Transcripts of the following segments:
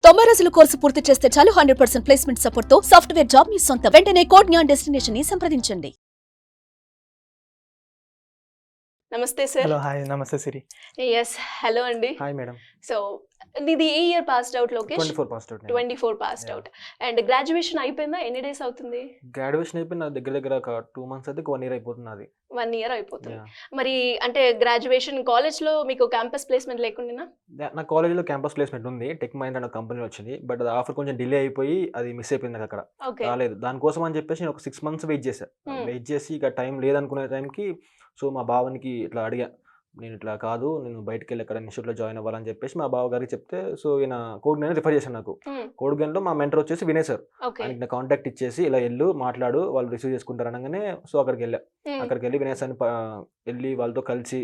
90 రోజుల కోర్సు పూర్తి చేస్తే చాలు 100% ప్లేస్మెంట్ సపోర్ట్ తో సాఫ్ట్వేర్ జాబ్ మీ సొంతం. వెంటనే కోడ్ జ్ఞాన్ డెస్టినేషన్ ని సంప్రదించండి. నమస్తే సార్. హలో హాయ్ నమస్తే సిరి. ఎస్ హలో అండి. Hi madam. సో నీది ఏ year passed out Lokesh? 24 passed out. 24 passed out. And graduation అయిపోయిందా? ఎన్ని డేస్ అవుతుంది? గ్రాడ్యుయేషన్ అయిపోయి నా దగ్గర ఒక 2 మంత్స్ అయితే 1 ఇయర్ అయిపోతుంది అది. 1 ఇయర్ అయిపోతుంది. మరి అంటే గ్రాడ్యుయేషన్ కాలేజ్ లో మీకు క్యాంపస్ ప్లేస్మెంట్ లేకుండా? నా కాలేజీలో క్యాంపస్ ప్లేస్మెంట్ ఉంది, టెక్ మైండ్ అనే కంపెనీలో వచ్చింది. బట్ అది ఆఫర్ కొంచెం డిలే అయిపోయి అది మిస్ అయిపోయింది నాకు అక్కడ. రాలేదు. దానికోసం అని చెప్పేసి నేను ఒక 6 మంత్స్ వెయిట్ చేశాను. వెయిట్ చేసి ఇక టైం లేదనుకునే టైంకి సో మా బావనికి ఇట్లా అడిగా, నేను ఇట్లా కాదు, నేను బయటకు వెళ్ళి ఎక్కడ ఇన్స్టిట్యూట్లో జాయిన్ అవ్వాలని చెప్పేసి మా బావ గారికి చెప్తే సో ఈయన కోడ్ గన్ రిఫర్ చేశాను నాకు. కోడ్ గన్లో మా మెంటర్ వచ్చేసి వినయ్ సార్. ఆయనకి నా కాంటాక్ట్ ఇచ్చేసి ఇలా వెళ్ళు మాట్లాడు, వాళ్ళు రిసీవ్ చేసుకుంటారు అనగానే సో అక్కడికి వెళ్ళా. అక్కడికి వెళ్ళి వినయ్ సార్ని వెళ్ళి వాళ్ళతో కలిసి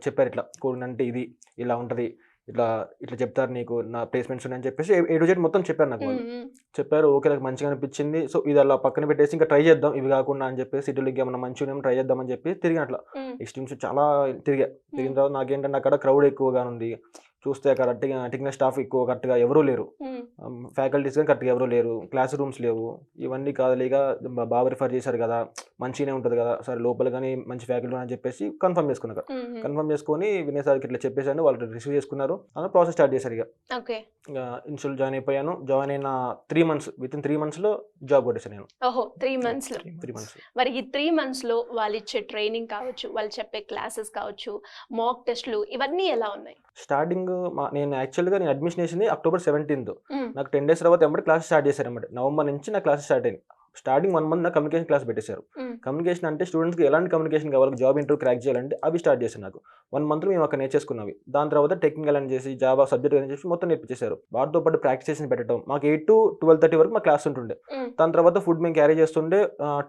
చెప్పారు, ఇట్లా కోడ్ గన్ అంటే ఇది ఇలా ఉంటుంది, ఇట్లా ఇట్లా చెప్తారు నీకు, నా ప్లేస్మెంట్స్ ఉన్నాయని చెప్పేసి ఏ టు జెడ్ మొత్తం చెప్పారు నాకు. వాళ్ళు చెప్పారు, ఓకే నాకు మంచిగా అనిపించింది. సో ఇది అలా పక్కన పెట్టేసి ఇంకా ట్రై చేద్దాం ఇవి కాకుండా అని చెప్పేసి సిటీలోకి ఏమన్నా మంచిగా ట్రై చేద్దామని చెప్పి తిరిగిన అట్లా ఎక్స్ట్రీమ్స్ చాలా తిరిగిన తర్వాత నాకేంటంటే అక్కడ క్రౌడ్ ఎక్కువగా ఉంది. చూస్తే కరెక్ట్గా స్టాఫ్ ఎక్కువ కరెక్ట్గా ఎవరూ లేరు, ఫ్యాకల్టీస్ కానీ కరెక్ట్గా ఎవరూ లేరు, క్లాస్ రూమ్స్ లేవు. ఇవన్నీ కాదలేక బాగా రిఫర్ చేశారు కదా, మంచిగానే ఉంటుంది కదా సరే లోపల కానీ మంచి ఫ్యాకల్టీ అని చెప్పేసి కన్ఫర్మ్ చేసుకున్నారు. కన్ఫర్మ్ చేసుకొని వినయ్ సార్కి ఇట్లా చెప్పేసాను, వాళ్ళు రిసీవ్ చేసుకున్నారు. అలా ప్రాసెస్ స్టార్ట్ చేశారు. ఇక ఇన్స్టిట్యూట్ జాయిన్ అయిపోయాను. జాయిన్ అయిన 3 months, విత్ ఇన్ 3 months లో జాబ్ కొట్టేసాను నేను. 3 months లో. మరి ఈ 3 months లో వాళ్ళు ఇచ్చే ట్రైనింగ్ కావచ్చు, వాళ్ళు చెప్పే క్లాసెస్ కావచ్చు, మాక్ టెస్ట్లు ఇవన్నీ ఎలా ఉన్నాయి? స్టార్టింగ్ నేను యాక్చువల్గా నేను అడ్మిషన్ వేసింది October 17th. నాకు 10 days తర్వాత ఎమ్మటి క్లాస్ స్టార్ట్ చేశారు. అన్నమాట November నుంచి నా క్లాస్ స్టార్ట్ అయింది. స్టార్టింగ్ 1 month నా కమ్యూనికేషన్ క్లాస్ పెట్టేశారు. కమ్యూనికేషన్ అంటే స్టూడెంట్స్కి ఎలాంటి కమ్యూనికేషన్ కావాలి, జాబ్ ఇంటర్వ్యూ క్రాక్ చేయాలంటే అవి స్టార్ట్ చేశారు నాకు. 1 month మేము అక్కడ నేర్చేసుకున్నవి. దాని తర్వాత టెక్నికల్ అని చేసి జావా సబ్జెక్ట్ అని చేసి మొత్తం నేర్పించేశారు. వాటితో పాటు ప్రాక్టీస్ చేసి పెట్టడం. మాకు 8 to 12:30 వరకు మా క్లాస్ ఉంటుండే. దాని తర్వాత ఫుడ్ మేము క్యారీ చేస్తుండే.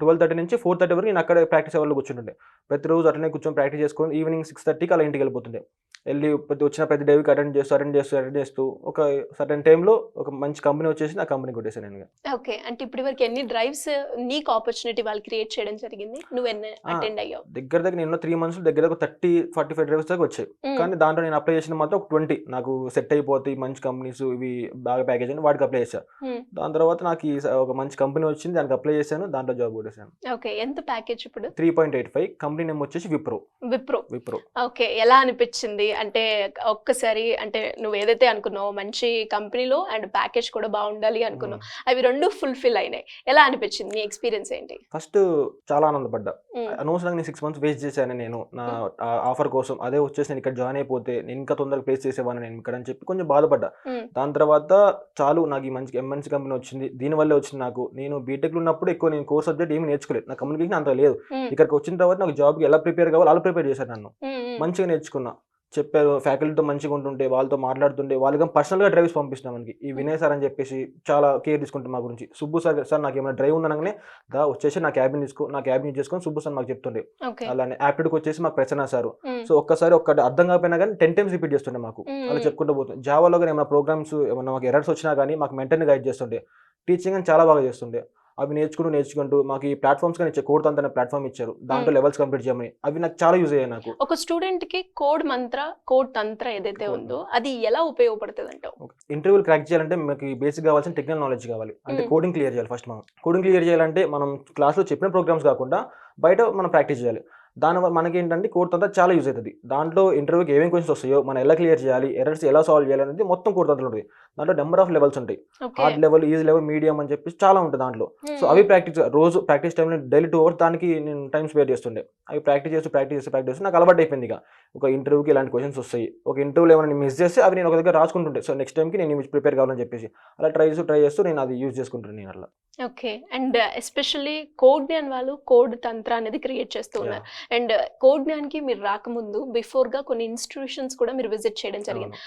12:30 నుంచి 4:30 వరకు నేను అక్కడ ప్రాక్టీస్ అవర్లో కూర్చుంటుండే. ప్రతిరోజు అట్లనే కూర్చొని ప్రాక్టీస్ చేసుకొని ఈవినింగ్ 6:30కి అలా ఇంటికి వెళ్ళిపోతుండే. వెళ్ళి వచ్చిన ప్రతి డేకి అటెండ్ చేస్తూ ఒక సర్టెన్ టైంలో ఒక మంచి కంపెనీ వచ్చేసి నా కంపెనీ కొట్టేసాను నేను. ఓకే, అంటే ఇప్పటి వరకు ఎన్ని డ్రైవ్స్ నీకు ఆపర్చునిటీ వాళ్ళు క్రియేట్ చేయడం జరిగింది? నువ్వు ఎన్ని అటెండ్ అయ్యావు? దగ్గర నేను 3 months దగ్గర 30-45 డ్రైవ్స్ దాకా వచ్చాయి. కానీ దాంట్లో నేను అప్లై చేసిన మాత్రం ఒక 20 నాకు సెట్ అయిపోతాయి మంచి కంపెనీస్, ఇవి బాగా ప్యాకేజ్ అని వాటికి అప్లై చేశాను. దాని తర్వాత నాకు ఒక మంచి కంపెనీ వచ్చింది, దానికి అప్లై చేశాను, దాంట్లో జాబ్ కొట్టేసాను. ఓకే, ఎంత ప్యాకేజ్ ఇప్పుడు? 3.85. కంపెనీ నేమ్ వచ్చేసి విప్రో. ఓకే, ఎలా అనిపించింది? అంటే ఒక్కసారి అంటే నువ్వు ఏదైతే అనుకున్నావు మంచి కంపెనీలో అండ్ ప్యాకేజ్ కూడా బాగుండాలి అనుకున్నావు, అవి రెండు ఫుల్ఫిల్ అయినాయి. ఎలా అనిపించింది? నీ ఎక్స్పీరియన్స్ ఏంటి? ఫస్ట్ చాలా ఆనందపడ్డా. అనవసరంగా నేను 6 months వేస్ట్ చేశాను నేను నా ఆఫర్ కోసం. అదే వచ్చేసి నేను ఇక్కడ జాయిన్ అయిపోతే నేను ఇంకా తొందరగా ప్లేస్ చేసేవాను నేను ఇక్కడ అని చెప్పి కొంచెం బాధపడ్డా. దాని తర్వాత చాలు నాకు ఈ మంచి ఎంఎన్సీ కంపెనీ వచ్చింది, దీనివల్లే వచ్చింది నాకు. నేను బీటెక్లో ఉన్నప్పుడు ఎక్కువ నేను కోర్ సబ్జెక్ట్ ఏమి నేర్చుకోలేదు, నా కమ్యూనికేషన్ అంత లేదు. ఇక్కడికి వచ్చిన తర్వాత నాకు జాబ్కి ఎలా ప్రిపేర్ కావాలో అలా ప్రిపేర్ చేశాను. నన్ను మంచిగా నేర్చుకున్నా. చెప్పారు ఫ్యాకల్టీతో మంచిగా ఉంటుంటే, వాళ్ళతో మాట్లాడుతుంటే, వాళ్ళకి పర్సనల్గా డ్రైవ్స్ పంపిస్తున్నాం మనకి. ఈ వినయ్ సార్ అని చెప్పేసి చాలా కేర్ తీసుకుంటాం మా గురించి. సుబ్బు సార్ నాకు ఏమైనా డ్రైవ్ ఉందనగానే వచ్చేసి నా క్యాబిన్ యూజ్ చేసుకొని సుబ్బు సార్ మాకు చెప్తుండే. అలానే యాప్టిడ్కి వచ్చేసి మాకు ప్రసన్న సార్. సో ఒక్కసారి అర్థం కాకపోయినా కానీ 10 times రిపీట్ చేస్తుండే మాకు. అలా చెప్పుకుంటూ పోతుంది. జావాలో కానీ ఏమైనా ప్రోగ్రామ్స్ ఏమైనా మాకు ఎర్రర్స్ వచ్చినా కానీ మాకు మెంటర్ని గైడ్ చేస్తుండే. టీచింగ్ అని చాలా బాగా చేస్తుండే. అవి నేర్చుకుంటూ మాకు ఈ ప్లాట్ఫామ్స్ కానీ ఇచ్చే కోడ్ తంత్ర ప్లాట్ఫామ్ ఇచ్చారు, దాంట్లో లెవెల్స్ కంప్లీట్ చేయమని. అవి నాకు చాలా యూజ్ అయ్యాయి. నాకు ఒక స్టూడెంట్ కి కోడ్ తంత్ర ఏదైతే ఉందో అది ఎలా ఉపయోగపడుతుంది అంటావు? ఇంటర్వ్యూలు క్రాక్ చేయాలంటే మనకి బేసిక్ కావాల్సిన టెక్నికల్ నాలెడ్జ్ కావాలి. అంటే కోడింగ్ క్లియర్ చేయాలి ఫస్ట్. మనం కోడింగ్ క్లియర్ చేయాలంటే మనం క్లాస్లో చెప్పిన ప్రోగ్రామ్స్ కాకుండా బయట మనం ప్రాక్టీస్ చేయాలి. దానివల్ల మనకి ఏంటంటే కోడ్ తంత్ర చాలా యూజ్ అవుతుంది. దాంట్లో ఇంటర్వ్యూకి ఏమేమి క్వశ్చన్స్ వస్తాయో, మనం ఎలా క్లియర్ చేయాలి, ఎర్రర్స్ ఎలా సాల్వ్ చేయాలి అనేది మొత్తం కోడ్ తంత్రం ఉంటుంది. దాంట్లో నెంబర్ ఆఫ్ లెవెల్స్ ఉంటాయి. Hard level, easy level, medium అని చెప్పి చాలా ఉంటుంది దాంట్లో. సో అవి రోజు ప్రాక్టీస్ టైంలో డైలీ 2 hours దానికి నేను టైం స్పేర్ చేస్తుండే. అవి ప్రాక్టీస్ చేస్తూ నాకు అలవాటు అయిపోయింది. ఇక ఒక ఇంటర్వ్యూకి ఇలాంటి క్వశ్చన్స్ వస్తాయి, ఒక ఇంటర్వ్యూలో ఏమైనా మిస్ చేస్తే అవి నేను ఒక దగ్గర రాసుకుంటుంటే, సో నెక్స్ట్ టైంకి నేను ప్రిపేర్ కావాలని చెప్పేసి అలా ట్రై చేస్తూ నేను అది యూజ్ చేసుకుంటాను నేను అలా. Okay, and especially code Gyan వాళ్ళు కోడ్ తంత్ర అనేది క్రియేట్ చేస్తూ ఉన్నారు. అండ్ కోడ్ జ్ఞాన్కి మీరు రాకముందు బిఫోర్గా కొన్ని ఇన్స్టిట్యూషన్స్ కూడా మీరు విజిట్ చేయడం జరిగింది.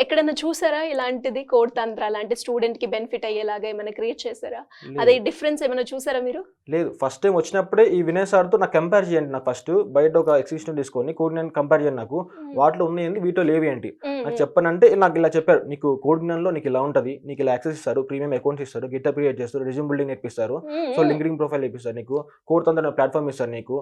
ఎక్కడైనా చూసారా ఇలాంటిది కోడ్ తంత్ర లాంటి స్టూడెంట్కి బెనిఫిట్ అయ్యేలాగా ఏమైనా క్రియేట్ చేశారా? అదే డిఫరెన్స్ ఏమైనా చూసారా మీరు? లేదు, ఫస్ట్ టైం వచ్చినప్పుడే ఈ వినయ్ సార్తో నాకు కంపేర్ చేయండి. నాకు ఫస్ట్ బయట ఒక ఎగ్జిస్టెంట్ తీసుకొని కోడ్ జ్ఞాన్ కంపేర్ చేయండి, నాకు వాటిలో ఉన్నాయండి వీటిలో లేవి ఏంటి నాకు చెప్పనంటే నాకు ఇలా చెప్పారు, నీకు కోడ్ జ్ఞాన్లో నీకు ఇలా ఉంటుంది, నీకు ఇలా యాక్సెస్ ఇస్తారు, ప్రీమియం అకౌంట్స్ ఇస్తారు, గిటప్ క్రియేట్ చేస్తారు, రెజ్యూమ్ బిల్డింగ్ నేర్పిస్తారు, సో లింక్డ్ఇన్ ప్రొఫైల్ నేర్పిస్తారు, నీకు కోడ్ తంత్ర ప్లాట్ఫామ్ ఇస్తారు, నీకు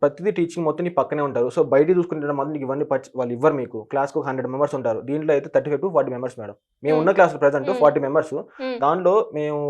ప్రతిదీ టీచింగ్ మొత్తం నీ పక్కనే ఉంటారు. సో బయట చూసుకుంటే మాత్రం నీకు ఇవన్నీ వాళ్ళు ఇవ్వరు. మీకు క్లాస్కి ఒక 100 members ఉంటారు, దీంట్లో అయితే 35 to 40 మెంబర్స్ మేడం. మేము ఉన్న క్లాస్ ప్రెసెంట్ 40 మెంబర్స్. దాంట్లో మేము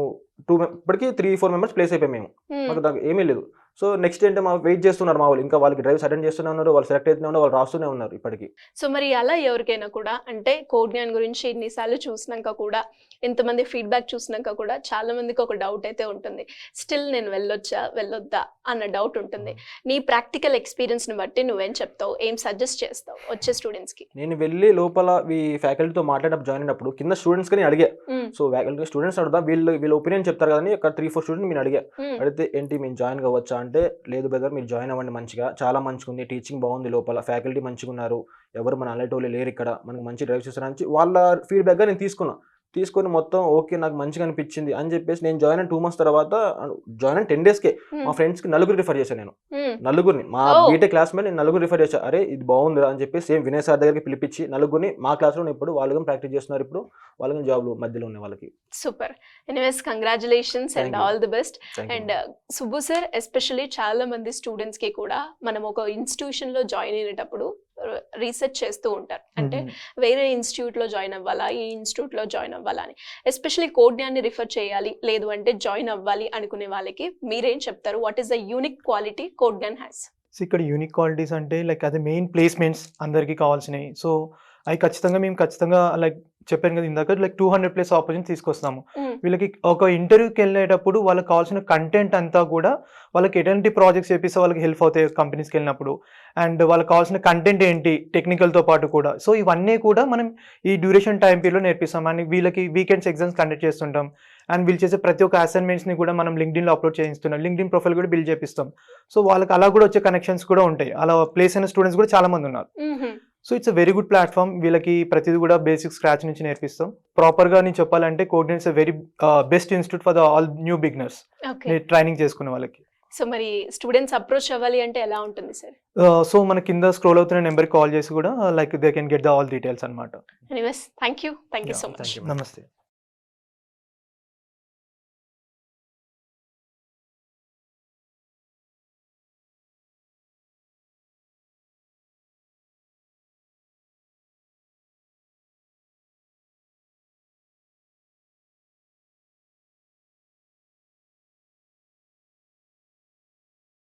ఇప్పటికి 3-4 మెంబర్స్ ప్లేస్ అయిపోయాం మేము. మాకు దానికి ఏమీ లేదు. సో నెక్స్ట్ ఏంటంటే మా వెయిట్ చేస్తున్నారు మా వాళ్ళు, ఇంకా వాళ్ళకి డ్రైవ్స్ అటెండ్ చేస్తూనే ఉన్నారు, వాళ్ళు సెలెక్ట్ అవుతూనే ఉన్నారు, వాళ్ళు రాస్తూనే ఉన్నారు ఇప్పటికి. సో మరి అలా ఎవరికైనా కూడా అంటే కోడ్ జ్ఞాన్ గురించి ఇన్నిసార్లు చూసినాక కూడా, ఇంతమంది ఫీడ్బ్యాక్ చూసినాక కూడా చాలా మందికి ఒక డౌట్ అయితే ఉంటుంది. స్టిల్ నేను వెళ్ళొద్దా అన్న డౌట్ ఉంటుంది. నీ ప్రాక్టికల్ ఎక్స్పీరియన్స్ని బట్టి నువ్వేం చెప్తావు, ఏం సజెస్ట్ చేస్తావు వచ్చే స్టూడెంట్స్కి? నేను వెళ్ళి లోపల ఈ ఫ్యాకల్టీతో మాట్లాడినప్పుడు జాయిన్ అయినప్పుడు కింద స్టూడెంట్స్ కానీ అడిగా. సో ఫ్యాకల్టీ స్టూడెంట్స్ అడుగుతా, వీళ్ళ ఒపీనియన్ చెప్తారు కదా అని ఒక 3-4 స్టూడెంట్ నేను అడిగా. అడిగితే ఏంటి మేము జాయిన్ కావచ్చా అంటే, లేదు బ్రదర్ మీరు జాయిన్ అవ్వండి, మంచిగా చాలా మంచిగా ఉంది, టీచింగ్ బాగుంది, లోపల ఫ్యాకల్టీ మంచిగా ఉన్నారు, ఎవరు మన అలెటోళ్ళు లేరు ఇక్కడ, మనకు మంచి డ్రైవ్ చేస్తారని వాళ్ళ ఫీడ్బ్యాక్గా నేను తీసుకొని మొత్తం ఓకే నాకు మంచిగా అనిపించింది అని చెప్పేసి నేను జాయిన్ అయిన 2 months తర్వాత, జాయిన్ అయిన 10 daysకే మా ఫ్రెండ్స్కి 4 రిఫర్ చేశాను నేను. 4 మా బీటెక్ క్లాస్మేట్ నేను 4 రిఫర్ చేశాను. అరే ఇది బాగుంది అని చెప్పి సేమ్ వినయ్ సార్ దగ్గరికి పిలిపించి 4 మా క్లాస్లో ఇప్పుడు వాళ్ళు ప్రాక్టీస్ చేస్తున్నారు, ఇప్పుడు వాళ్ళకి జాబ్లు మధ్యలో ఉన్నాయి వాళ్ళకి. Super. Anyways congratulations and all the best. And Subbu sir especially చాలా మంది స్టూడెంట్స్ కి కూడా మనం ఒక ఇన్స్టిట్యూషన్ లో జాయిన్ అయినప్పుడు రీసెర్చ్ చేస్తూ ఉంటారు, అంటే వేరే ఇన్స్టిట్యూట్ లో జాయిన్ అవ్వాలా, ఈ ఇన్స్టిట్యూట్ లో జాయిన్ అవ్వాలా అని. ఎస్పెషల్లీ కోడ్ జ్ఞాన్ని రిఫర్ చేయాలి లేదు అంటే జాయిన్ అవ్వాలి అనుకునే వాళ్ళకి మీరేం చెప్తారు? What is the unique quality code Gyan has? ఇక్కడ యూనిక్ క్వాలిటీస్ అంటే లైక్ అది మెయిన్ ప్లేస్మెంట్స్ అందరికీ కావాల్సినవి. సో అవి మేము ఖచ్చితంగా లైక్ చెప్పాను కదా ఇందాక, లైక్ 200+ ఆపర్చునిటీ తీసుకొస్తాము. వీళ్ళకి ఒక ఇంటర్వ్యూకి వెళ్ళేటప్పుడు వాళ్ళకి కావాల్సిన కంటెంట్ అంతా కూడా వాళ్ళకి ఎటువంటి ప్రాజెక్ట్స్ చేపిస్తే వాళ్ళకి హెల్ప్ అవుతాయి కంపెనీస్కి వెళ్ళినప్పుడు, అండ్ వాళ్ళకి కావాల్సిన కంటెంట్ ఏంటి టెక్నికల్తో పాటు కూడా. సో ఇవన్నీ కూడా మనం ఈ డ్యూరేషన్ టైం పీరియడ్లో నేర్పిస్తాం. అండ్ వీళ్ళకి వీకెండ్స్ ఎగ్జామ్స్ కండక్ట్ చేస్తుంటాం. అండ్ వీళ్ళు చేసే ప్రతి ఒక్క అసైన్మెంట్స్ని కూడా మనం లింక్డ్ఇన్లో అప్లోడ్ చేయిస్తున్నాం, లింక్డ్ఇన్ ప్రొఫైల్ కూడా బిల్డ్ చేపిస్తాం. సో వాళ్ళకి అలా కూడా వచ్చే కనెక్షన్స్ కూడా ఉంటాయి. అలా ప్లేస్ అయిన స్టూడెంట్స్ కూడా చాలా మంది ఉన్నారు. So it's a very good platform. వీళ్ళకి ప్రతిదీ కూడా బేసిక్ స్క్రాచ్ నుంచి నేర్పిస్తాం. ప్రాపర్గా నేను చెప్పాలంటే code Gyan is a very best institute for the all new beginners training చేసుకునే వాళ్ళకి. సో మరి స్టూడెంట్స్ అప్రోచ్ అవ్వాలి అంటే ఎలా ఉంటుంది సార్? సో మన కింద స్క్రోల్ అవుతున్న నెంబర్కి కాల్ చేసి కూడా like they can get the all details అనమాట. Anyways thank you so much. నమస్తే.